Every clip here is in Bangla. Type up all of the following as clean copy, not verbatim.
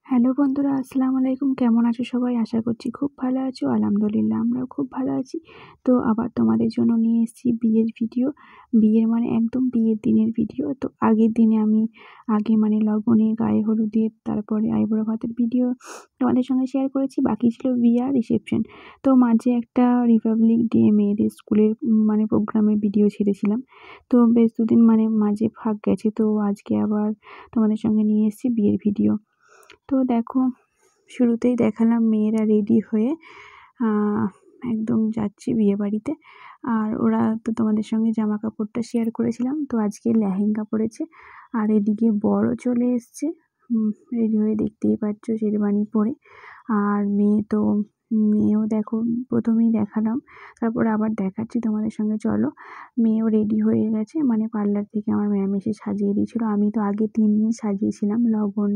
হ্যালো বন্ধুরা, আসসালামু আলাইকুম। কেমন আছো সবাই? আশা করছি খুব ভালো আছো। আলহামদুলিল্লাহ আমরাও খুব ভালো আছি। তো আবার তোমাদের জন্য নিয়ে এসেছি বিয়ের ভিডিও। বিয়ের মানে একদম বিয়ের দিনের ভিডিও। তো আগের দিনে আমি মানে লগনে, গায়ে হলুদের, তারপরে আইবুড়ো ভাতের ভিডিও তোমাদের সঙ্গে শেয়ার করেছি। বাকি ছিল বিয়ে আর রিসেপশন। তো মাঝে একটা রিপাবলিক ডে মেয়েদের স্কুলের মানে প্রোগ্রামের ভিডিও ছেড়েছিলাম। তো বেশ দুদিন মানে মাঝে ফাঁক গেছে। তো আজকে আবার তোমাদের সঙ্গে নিয়ে এসেছি বিয়ের ভিডিও। তো দেখো, শুরুতেই দেখালাম মেয়েরা রেডি হয়ে একদম যাচ্ছে বিয়েবাড়িতে। আর ওরা তো তোমাদের সঙ্গে জামা কাপড়টা শেয়ার করেছিলাম। তো আজকে লেহেঙ্গা পরেছে, আর এদিকে বরও চলে এসছে রেডি হয়ে, দেখতেই পাচ্ছ শেরওয়ানি পরে। আর মেয়েও দেখো, প্রথমেই দেখালাম, তারপরে আবার দেখাচ্ছি তোমাদের সঙ্গে, চলো। মেয়েও রেডি হয়ে গেছে, মানে পার্লার থেকে আমার ম্যাম এসে সাজিয়ে দিয়েছিলো। আমি তো আগে 3 দিন সাজিয়েছিলাম, লগন,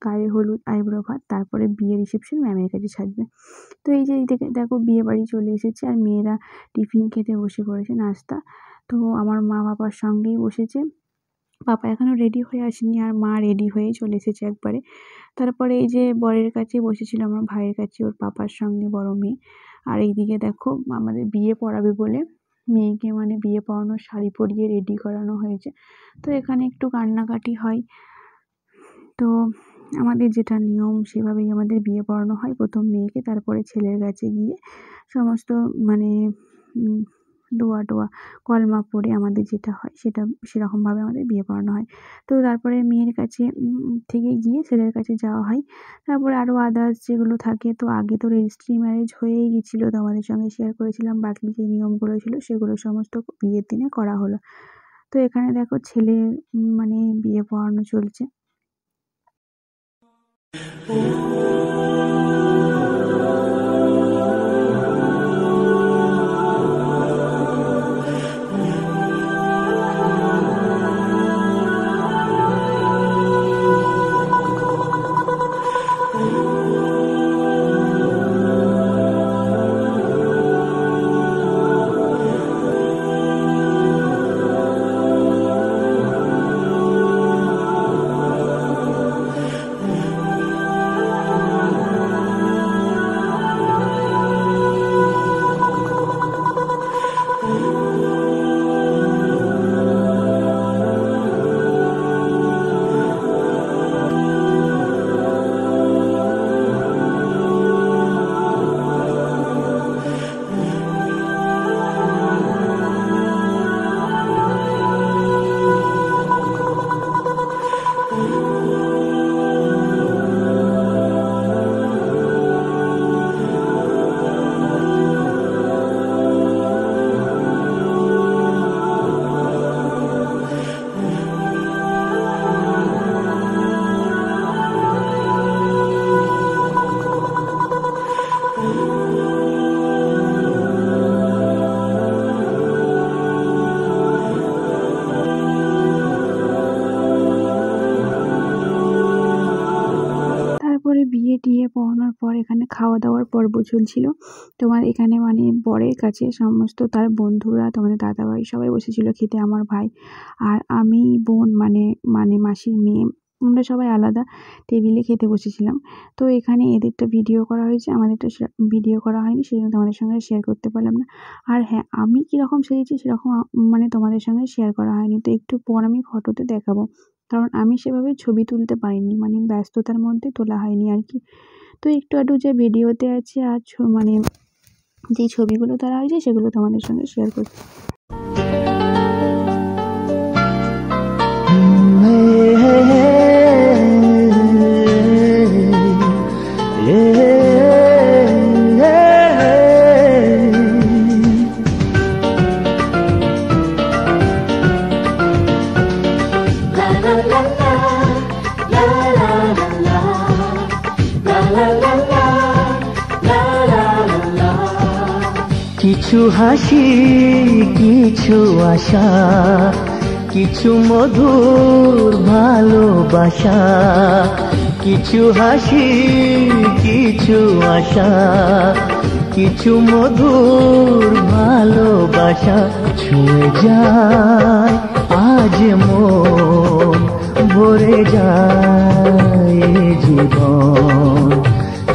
গায়ে হলুদ, আইবুড়ো ভাত, তারপরে বিয়ে রিসেপশন ম্যামের কাছে সাজবে। তো এই যে দেখো বিয়ে বাড়ি চলে এসেছে, আর মেয়েরা টিফিন খেতে বসে পড়েছে, নাস্তা। তো আমার মা বাবার সঙ্গেই বসেছে। পাপা এখনও রেডি হয়ে আসেনি, আর মা রেডি হয়েই চলে এসেছে একবারে। তারপরে এই যে বরের কাছে বসেছিল আমার ভাইয়ের কাছে, ওর পাপার সঙ্গে বড় মেয়ে। আর এইদিকে দেখো আমাদের বিয়ে পড়াবে বলে মেয়েকে মানে বিয়ে পড়ানোর শাড়ি পরিয়ে রেডি করানো হয়েছে। তো এখানে একটু কান্নাকাটি হয়। তো আমাদের যেটা নিয়ম সেভাবেই আমাদের বিয়ে পড়ানো হয়, প্রথম মেয়েকে, তারপরে ছেলের কাছে গিয়ে সমস্ত মানে দোয়া টোয়া কলমা পড়ে আমাদের যেটা হয় সেটা সেরকমভাবে আমাদের বিয়ে পড়ানো হয়। তো তারপরে মেয়ের কাছে থেকে গিয়ে ছেলের কাছে যাওয়া হয়। তারপরে আরও আদার্স যেগুলো থাকে, তো আগে তো রেজিস্ট্রি ম্যারেজ হয়েই গেছিলো, তোমাদের সঙ্গে শেয়ার করেছিলাম। বাকি যে নিয়মগুলো ছিল সেগুলো সমস্ত বিয়ের দিনে করা হলো। তো এখানে দেখো ছেলের মানে বিয়ে পড়ানো চলছে। তারপরে বিয়ে টিয়ে পড়ানোর পর এখানে খাওয়া দাওয়ার পর্ব চলছিল। তোমার এখানে মানে বরের কাছে সমস্ত তার বন্ধুরা, তোমাদের দাদাভাই সবাই বসেছিল খেতে, আমার ভাই আর আমি, বোন মানে মানে মাসির মেয়ে, আমরা সবাই আলাদা টেবিলে খেতে বসেছিলাম। তো এখানে এদেরটা ভিডিও করা হয়েছে, আমাদেরটা ভিডিও করা হয়নি, সেই জন্য তোমাদের সঙ্গে শেয়ার করতে পারলাম না। আর হ্যাঁ, আমি কীরকম সেজেছি সেরকম মানে তোমাদের সঙ্গে শেয়ার করা হয়নি। তো একটু পর আমি ফটোতে দেখাবো, কারণ আমি সেভাবে ছবি তুলতে পারিনি, মানে ব্যস্ততার মধ্যে তোলা হয়নি আর কি। তো একটু আধটু যে ভিডিওতে আছে আর মানে যেই ছবিগুলো তোলা হয়েছে সেগুলো তোমাদের সঙ্গে শেয়ার করছি। কিছু হাসি, কিছু আশা, কিছু মধুর ভালোবাসা। কিছু হাসি, কিছু আশা, কিছু মধুর ভালোবাসা। ছুঁয়ে যায় আজ মন ভরে যায় জীবন,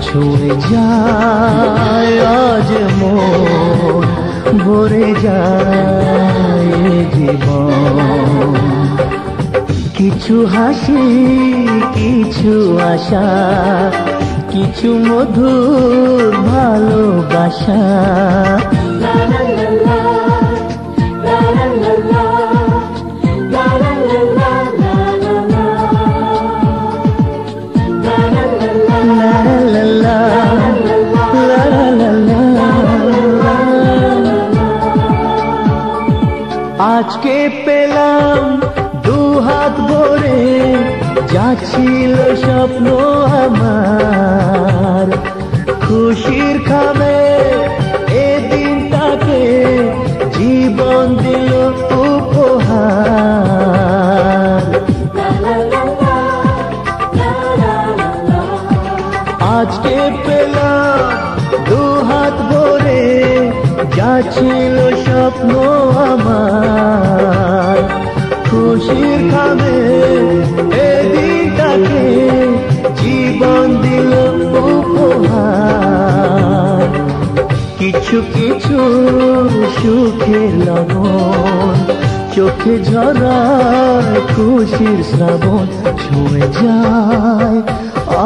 ছুঁয়ে যায় আজ মন, ভরে যায় জীবন। কিছু হাসি, কিছু আশা, কিছু মধুর ভালোবাসা। আজকে পেলাম দুহাত ভরে, যা ছিল স্বপ্ন আমার, খুশির খামে এ দিনটাকে জীবন দিল উপহার। আজকে পেলাম দুহাত ভরে, যা ছিল স্বপ্ন আমার, খুশির খামে এ দিনটাকে জীবন দিল উপহার। কিছু কিছু সুখের লবণ, চোখে ঝরায় খুশির শ্রাবণ, ছুঁয়ে যায়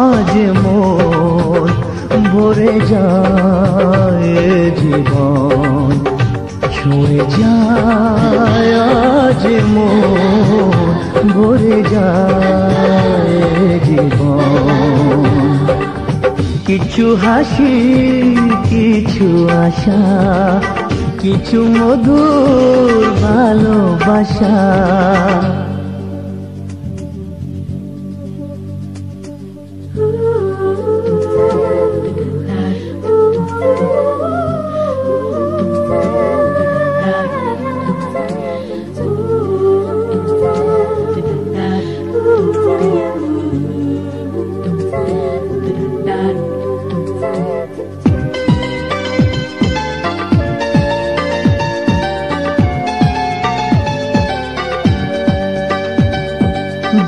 আজ মন, ভরে যায় জীবন, ছুঁয়ে যায় আজ মন, ভরে যায় জীবন। কিছু হাসি, কিছু আশা, কিছু মধুর ভালোবাসা।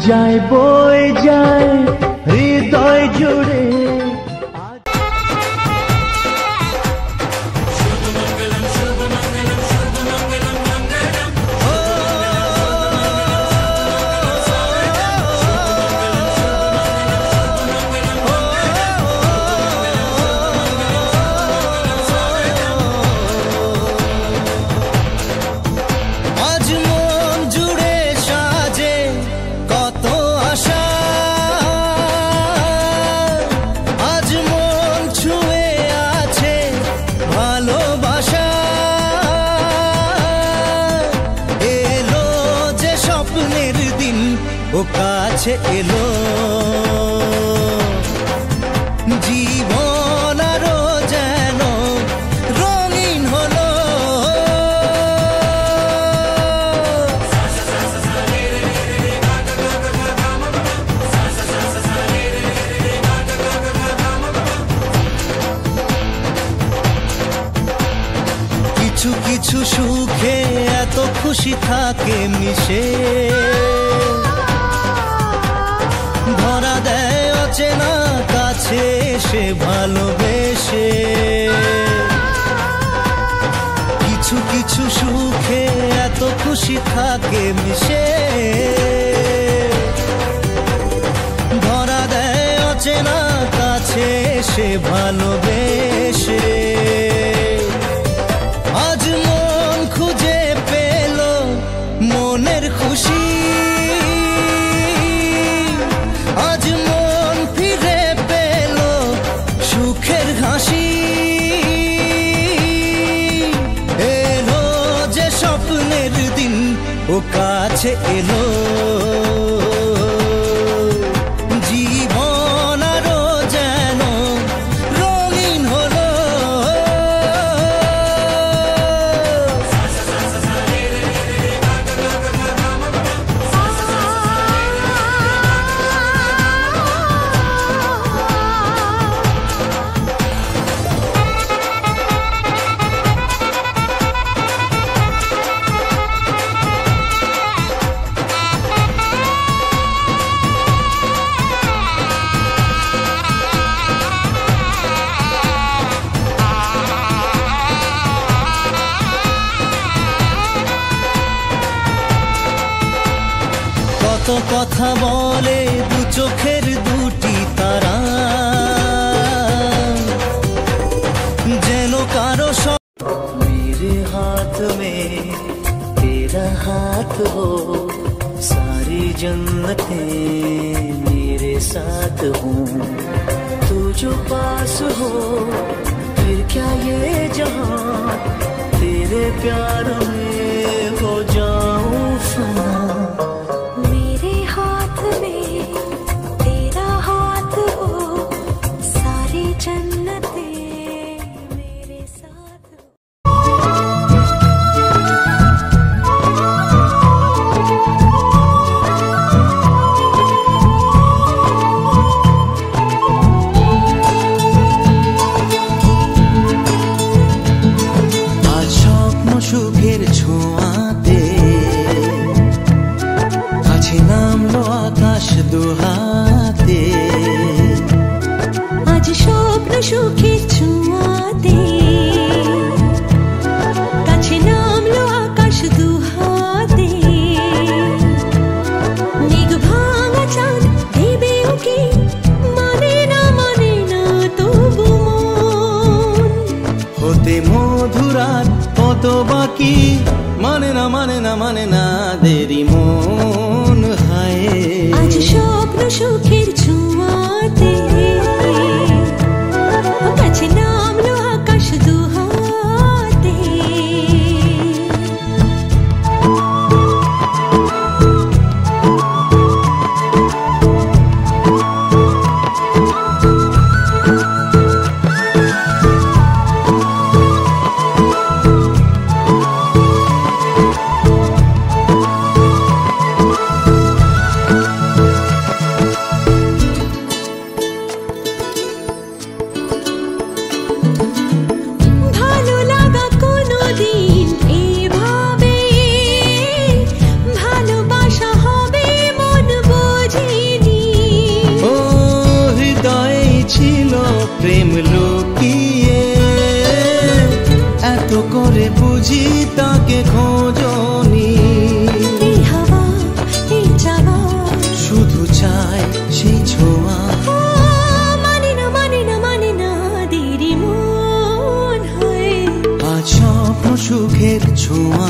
যায় বয়ে যায় হৃদয় জুড়ে। ও কাছে এলো জীবন আরো যেন রঙিন হলো। কিছু কিছু সুখে এত খুশি থাকে মিশে, ধরা দেয় অচেনা কাছে সে ভালোবেসে। কিছু কিছু সুখে এত খুশি থাকে মিশে, ধরা দেয় অচেনা কাছে সে ভালোবেসে। আজ মন খুঁজে পেল মনের খুশি, আজ মন ফিরে পেল সুখের হাসি। এলো যে স্বপ্নের দিন ও কাছে এলো, জীবন আরো যেন রঙিন হলো। কথা বলে দু চোখের দুটি তারা, যেন কারো मेरे हाथ में तेरा हाथ हो, सारी जन्नतें मेरे साथ हो, तू जो पास हो फिर क्या ये जहां, तेरे प्यार में हो जाऊं फना। मेरे हाथ में तेरा हाथ हो, सारी जन्नतें मेरे साथ हो। আজ স্বপ্ন সুখের ছোঁয়াতে কাছে নামলো আকাশ দুহাতে, আজ স্বপ্ন সুখের ছোঁয়াতে কাছে নামলো আকাশ দুহাতে, মেঘ ভাঙা চাঁদ দেবে ওকে মানে না তবু মন, হতে মধুরাত কত বাকি মানে না দেরি মন হায়। আজ স্বপ্ন সুখের ছোঁয়াতে কাছে নামলো আকাশ দুহাতে। ভালো লাগা কোনোদিন এভাবে ভালোবাসা হবে মন বোঝেনি, ও হৃদয়ে ছিল প্রেম লুকিয়ে, এত করে বুঝি তাকে খোঁজনি, এই হাওয়া এই চাওয়া শুধু চাই সেই ছোঁয়া। মানে না দেরি মন হয়। আজ স্বপ্ন সুখের ছোঁয়া